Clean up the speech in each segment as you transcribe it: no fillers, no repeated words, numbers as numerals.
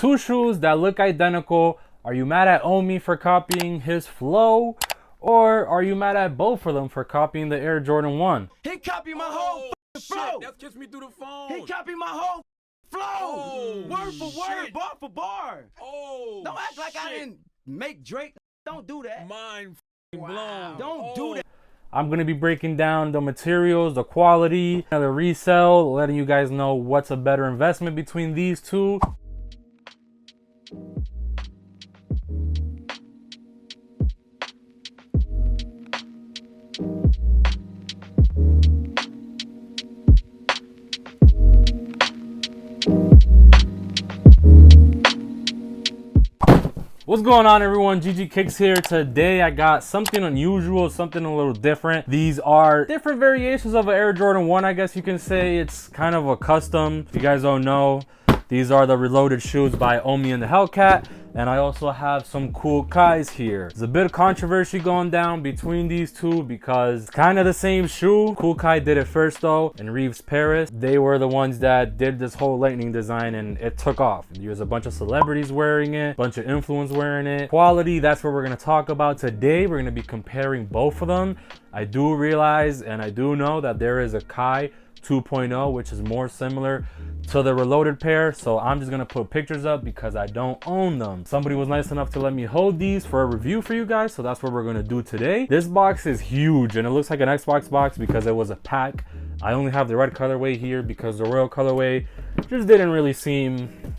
Two shoes that look identical. Are you mad at Omi for copying his flow? Or are you mad at both of them for copying the Air Jordan 1? He copied my whole flow. That's kissed me through the phone. He copied my whole flow. Oh, word for word, shit. bar for bar. Oh, Don't act like I shit. didn't make Drake. Don't do that. Mind blown. Don't do that. I'm going to be breaking down the materials, the quality, the resale, letting you guys know what's a better investment between these two. What's going on, everyone? ggkickzz here. Today I got something unusual, something a little different. These are different variations of an Air Jordan 1, I guess you can say. It's kind of a custom. If you guys don't know, these are the reloaded shoes by Omi and the Hellcat. And I also have some Kool Kiys here. There's a bit of controversy going down between these two because it's kind of the same shoe. Kool Kiy did it first though, and Reeves Paris. They were the ones that did this whole lightning design and it took off. There's a bunch of celebrities wearing it, a bunch of influencers wearing it. Quality, that's what we're gonna talk about today. We're gonna be comparing both of them. I do realize and I do know that there is a Kiy 2.0, which is more similar to the reloaded pair, so I'm just gonna put pictures up because I don't own them. Somebody was nice enough to let me hold these for a review for you guys, so that's what we're gonna do today. This box is huge and it looks like an Xbox box because it was a pack. I only have the red colorway here because the royal colorway just didn't really seem,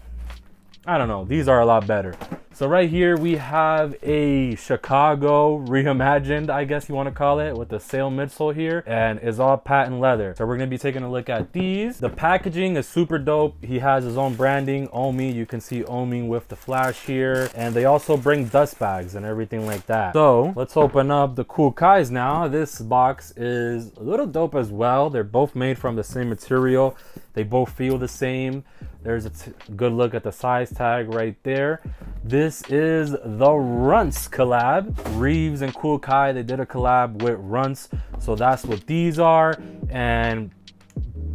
I don't know, these are a lot better. So right here we have a Chicago reimagined, I guess you want to call it, with the sail midsole here, and it's all patent leather. So we're going to be taking a look at these. The packaging is super dope. He has his own branding, Omi. You can see Omi with the flash here, and they also bring dust bags and everything like that. So let's open up the Kool Kiys now. This box is a little dope as well. They're both made from the same material. They both feel the same. There's a good look at the size tag right there. This is the Runtz collab. Reeves and Kool Kiy, they did a collab with Runtz. So that's what these are. And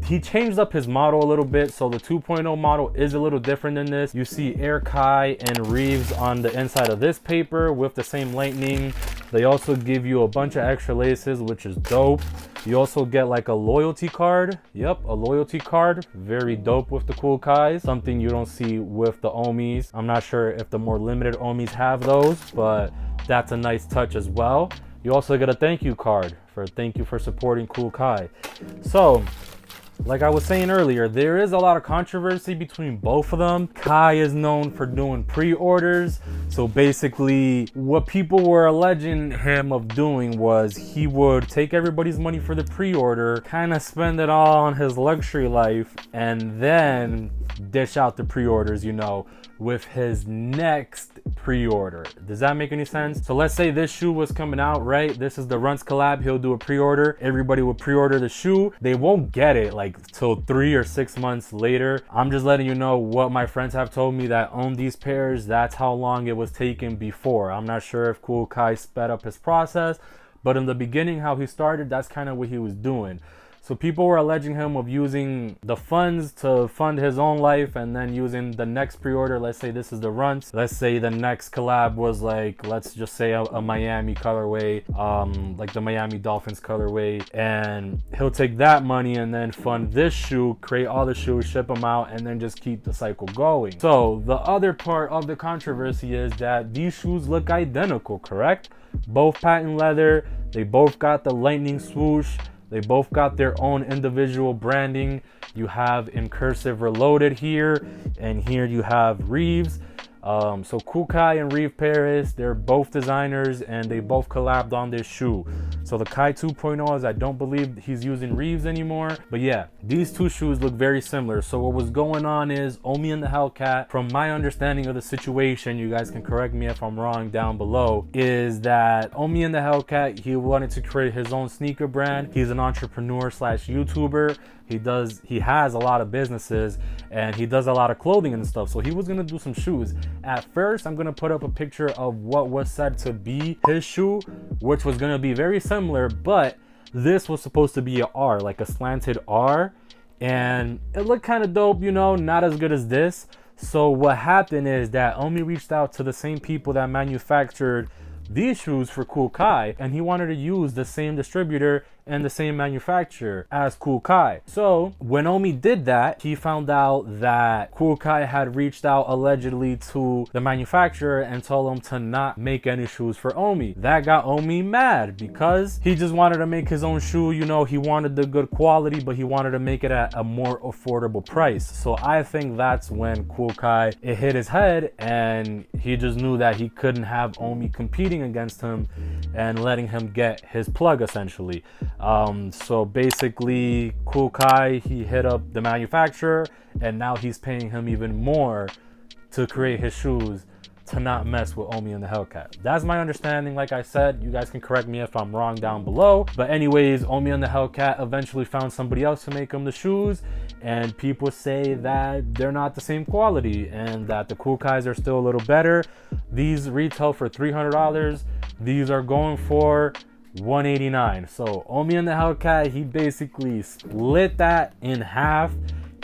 he changed up his model a little bit. So the 2.0 model is a little different than this. You see Air Kiy and Reeves on the inside of this paper with the same lightning. They also give you a bunch of extra laces, which is dope. You also get like a loyalty card. Yep, a loyalty card. Very dope with the Kool Kiys. Something you don't see with the Omis. I'm not sure if the more limited Omis have those, but that's a nice touch as well. You also get a thank you card for thank you for supporting Kool Kiy. So, like I was saying earlier, there is a lot of controversy between both of them. Kiy is known for doing pre-orders. So basically, what people were alleging him of doing was he would take everybody's money for the pre-order, kind of spend it all on his luxury life, and then dish out the pre-orders, you know, with his next pre-order. Does that make any sense? So let's say this shoe was coming out, right? This is the Runtz collab. He'll do a pre-order. Everybody will pre-order the shoe. They won't get it like till 3 or 6 months later. I'm just letting you know what my friends have told me that own these pairs. That's how long it was taken before. I'm not sure if Kool Kiy sped up his process, but in the beginning, how he started, that's kind of what he was doing. So people were alleging him of using the funds to fund his own life and then using the next pre-order. Let's say this is the Runtz. Let's say the next collab was like, let's just say a Miami colorway, like the Miami Dolphins colorway. And he'll take that money and then fund this shoe, create all the shoes, ship them out, and then just keep the cycle going. So the other part of the controversy is that these shoes look identical, correct? Both patent leather. They both got the lightning swoosh. They both got their own individual branding. You have in cursive reloaded here, and here you have Reeves. So Kool Kiy and Reeves Paris, they're both designers and they both collabed on this shoe. So the Kiy 2.0 is, I don't believe he's using Reeves anymore. But yeah, these two shoes look very similar. So what was going on is Omi and the Hellcat, from my understanding of the situation, you guys can correct me if I'm wrong down below, is that Omi and the Hellcat, he wanted to create his own sneaker brand. He's an entrepreneur slash YouTuber. He has a lot of businesses and he does a lot of clothing and stuff. So he was gonna do some shoes. At first, I'm gonna put up a picture of what was said to be his shoe, which was gonna be very similar, but this was supposed to be a R, like a slanted R. And it looked kind of dope, you know, not as good as this. So what happened is that Omi reached out to the same people that manufactured these shoes for Kool Kiy, and he wanted to use the same distributor and the same manufacturer as Kool Kiy. So when Omi did that, he found out that Kool Kiy had reached out allegedly to the manufacturer and told him to not make any shoes for Omi. That got Omi mad because he just wanted to make his own shoe. You know, he wanted the good quality, but he wanted to make it at a more affordable price. So I think that's when Kool Kiy, it hit his head, and he just knew that he couldn't have Omi competing against him and letting him get his plug essentially. So basically Kool Kiy, he hit up the manufacturer, and now he's paying him even more to create his shoes to not mess with Omi and the Hellcat. That's my understanding. Like I said, you guys can correct me if I'm wrong down below. But anyways, Omi and the Hellcat eventually found somebody else to make them the shoes, and people say that they're not the same quality and that the Kool Kiys are still a little better. These retail for $300. These are going for $189. So Omi and the Hellcat, he basically split that in half,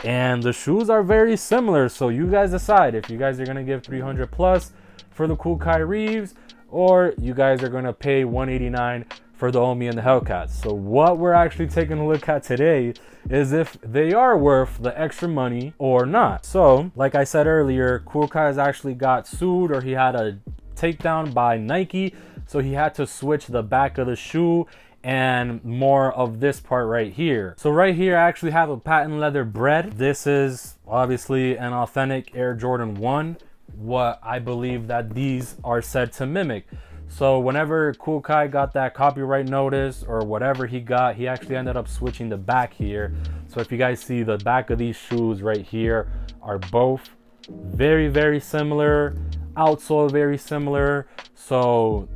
and the shoes are very similar. So you guys decide if you guys are gonna give 300 plus for the Kool Kiy Reeves, or you guys are gonna pay 189 for the Omi and the Hellcat. So what we're actually taking a look at today is if they are worth the extra money or not. So like I said earlier, Kool Kiy has actually got sued, or he had a takedown by Nike. So he had to switch the back of the shoe and more of this part right here. So right here I actually have a patent leather bread. This is obviously an authentic Air Jordan 1, what I believe that these are said to mimic. So whenever Kool Kiy got that copyright notice or whatever he got, he actually ended up switching the back here. So if you guys see, the back of these shoes right here are both very, very similar. Outsole very similar. So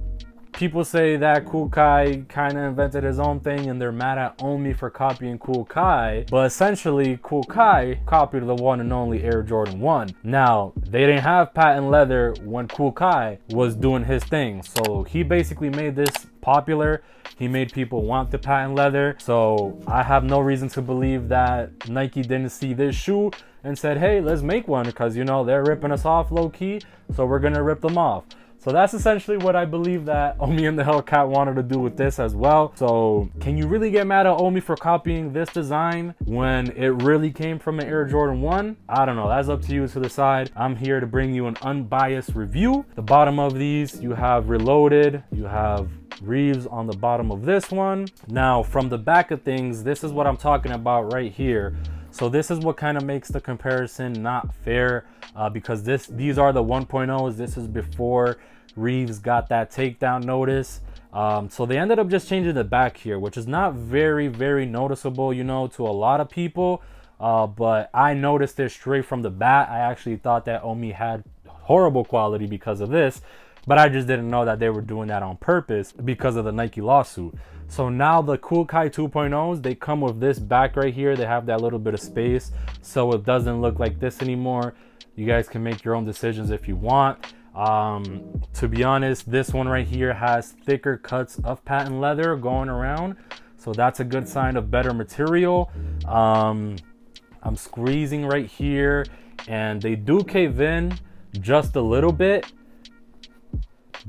people say that Kool Kiy kind of invented his own thing, and they're mad at Omi for copying Kool Kiy. But essentially, Kool Kiy copied the one and only Air Jordan 1. Now, they didn't have patent leather when Kool Kiy was doing his thing. So he basically made this popular. He made people want the patent leather. So I have no reason to believe that Nike didn't see this shoe and said, hey, let's make one, because, you know, they're ripping us off low key, so we're gonna rip them off. So that's essentially what I believe that Omi and the Hellcat wanted to do with this as well. So can you really get mad at Omi for copying this design when it really came from an Air Jordan 1? I don't know. That's up to you to decide. I'm here to bring you an unbiased review. The bottom of these, you have Reloaded, you have Reeves on the bottom of this one. Now, from the back of things, this is what I'm talking about right here. So this is what kind of makes the comparison not fair, because these are the 1.0s. This is before Reeves got that takedown notice. So they ended up just changing the back here, which is not very, very noticeable, you know, to a lot of people. But I noticed it straight from the bat. I actually thought that Omi had horrible quality because of this, but I just didn't know that they were doing that on purpose because of the Nike lawsuit. So now the Kool Kiy 2.0s, they come with this back right here. They have that little bit of space, so it doesn't look like this anymore. You guys can make your own decisions if you want. To be honest, this one right here has thicker cuts of patent leather going around, so that's a good sign of better material. I'm squeezing right here, and they do cave in just a little bit,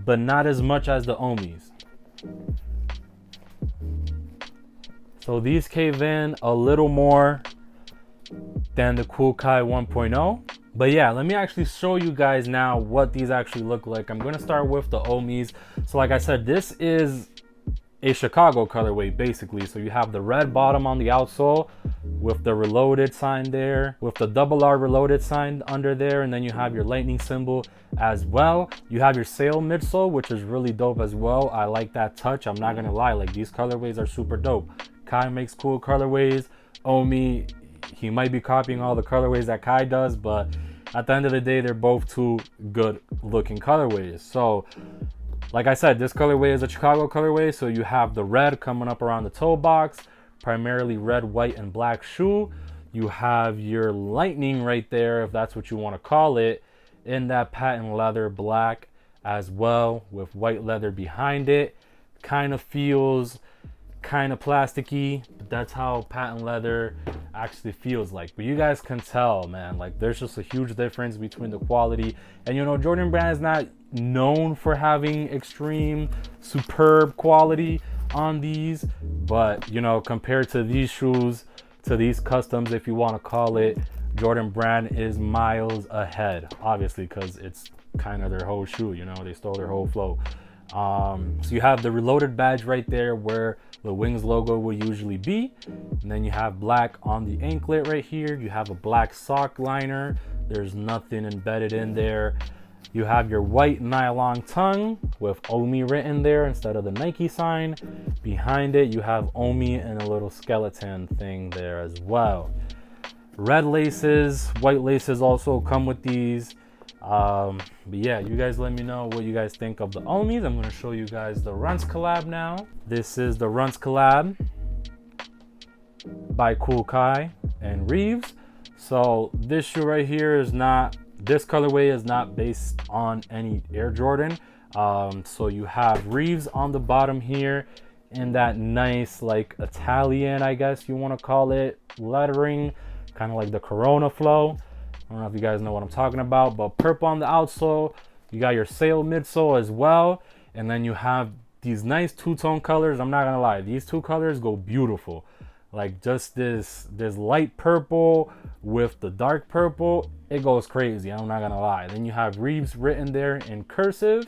but not as much as the Omis. So these cave in a little more than the Kool Kiy 1.0. But yeah, let me actually show you guys now what these actually look like. I'm gonna start with the Omis. So like I said, this is a Chicago colorway basically. So you have the red bottom on the outsole with the Reloaded sign there, with the double R Reloaded sign under there, and then you have your lightning symbol as well. You have your sail midsole, which is really dope as well. I like that touch. I'm not gonna lie, like, these colorways are super dope. Kai makes cool colorways. Omi, he might be copying all the colorways that Kai does, but at the end of the day, they're both two good looking colorways. So like I said, this colorway is a Chicago colorway. So you have the red coming up around the toe box, primarily red, white, and black shoe. You have your lightning right there, if that's what you want to call it, in that patent leather black as well, with white leather behind it. Kind of feels kind of plasticky. That's how patent leather actually feels like. But you guys can tell, man, like there's just a huge difference between the quality. And you know, Jordan Brand is not known for having extreme superb quality on these, but you know, compared to these shoes, to these customs, if you want to call it, Jordan Brand is miles ahead, obviously, because it's kind of their whole shoe, you know, they stole their whole flow. So you have the reloaded badge right there where the Wings logo will usually be, and then you have black on the anklet right here. You have a black sock liner, there's nothing embedded in there. You have your white nylon tongue with Omi written there instead of the Nike sign. Behind it you have Omi and a little skeleton thing there as well. Red laces, white laces also come with these. But yeah, you guys let me know what you guys think of the Omis. I'm going to show you guys the Runtz collab now. This is the Runtz collab by Kool Kiy and Reeves. So this shoe right here is not, this colorway is not based on any Air Jordan. So you have Reeves on the bottom here in that nice like Italian, I guess you want to call it, lettering, kind of like the Corona flow. I don't know if you guys know what I'm talking about, but purple on the outsole. You got your sail midsole as well. And then you have these nice two-tone colors. I'm not gonna lie, these two colors go beautiful. Like just this light purple with the dark purple, it goes crazy, I'm not gonna lie. Then you have Reeves written there in cursive.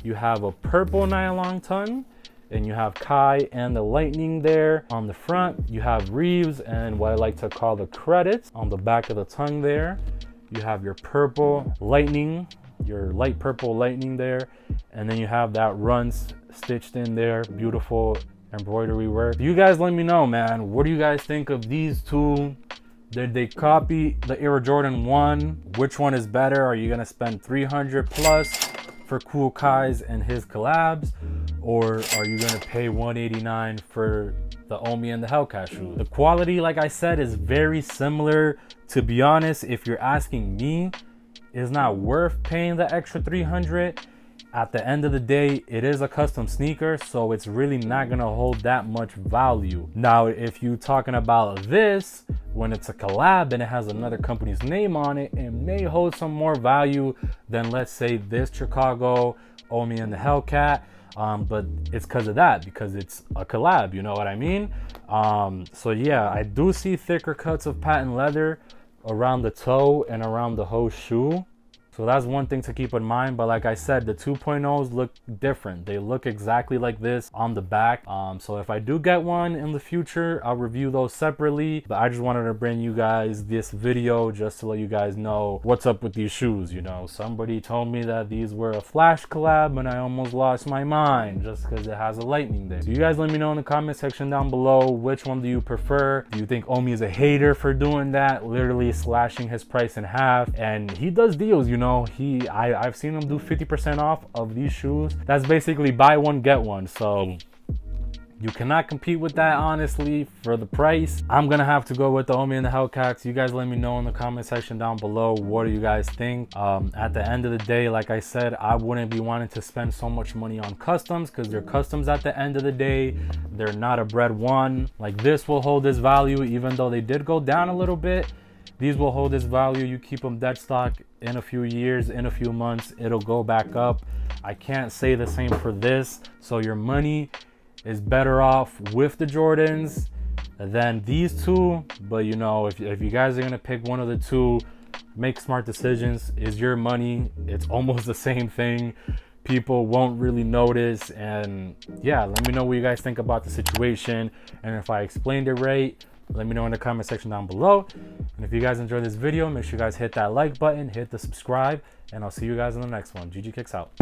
You have a purple nylon tongue, and you have Kai and the lightning there on the front. You have Reeves and what I like to call the credits on the back of the tongue there. You have your purple lightning, your light purple lightning there, and then you have that Runtz stitched in there, beautiful embroidery work. You guys let me know, man, what do you guys think of these two? Did they copy the Air Jordan 1? Which one is better? Are you gonna spend 300 plus for Kool Kiy's and his collabs, or are you gonna pay 189 for the Omi and the Hellcat shoes? The quality, like I said, is very similar. To be honest, if you're asking me, it's not worth paying the extra 300. At the end of the day, it is a custom sneaker, so it's really not gonna hold that much value. Now, if you're talking about this, when it's a collab and it has another company's name on it, it may hold some more value than, let's say, this Chicago Omi and the Hellcat. But it's because of that, because it's a collab, you know what I mean? So yeah, I do see thicker cuts of patent leather around the toe and around the whole shoe. So that's one thing to keep in mind. But like I said, the 2.0s look different. They look exactly like this on the back. So if I do get one in the future, I'll review those separately. But I just wanted to bring you guys this video just to let you guys know what's up with these shoes. You know, somebody told me that these were a Flash collab and I almost lost my mind just because it has a lightning there. So you guys let me know in the comment section down below, which one do you prefer? Do you think Omi is a hater for doing that, literally slashing his price in half? And he does deals, you know. I've seen him do 50% off of these shoes. That's basically buy one get one, so you cannot compete with that, honestly, for the price. I'm gonna have to go with the Omi and the Hellcats. You guys let me know in the comment section down below, what do you guys think? At the end of the day, like I said, I wouldn't be wanting to spend so much money on customs, because they're customs at the end of the day. They're not a bred one. Like this will hold this value, even though they did go down a little bit. These will hold this value. You keep them dead stock, in a few years, in a few months, it'll go back up. I can't say the same for this. So your money is better off with the Jordans than these two. But you know, if you guys are gonna pick one of the two, make smart decisions. Is your money. It's almost the same thing. People won't really notice. And yeah, let me know what you guys think about the situation, and if I explained it right, let me know in the comment section down below. And if you guys enjoyed this video, make sure you guys hit that like button, hit the subscribe, and I'll see you guys in the next one. ggkickzz out.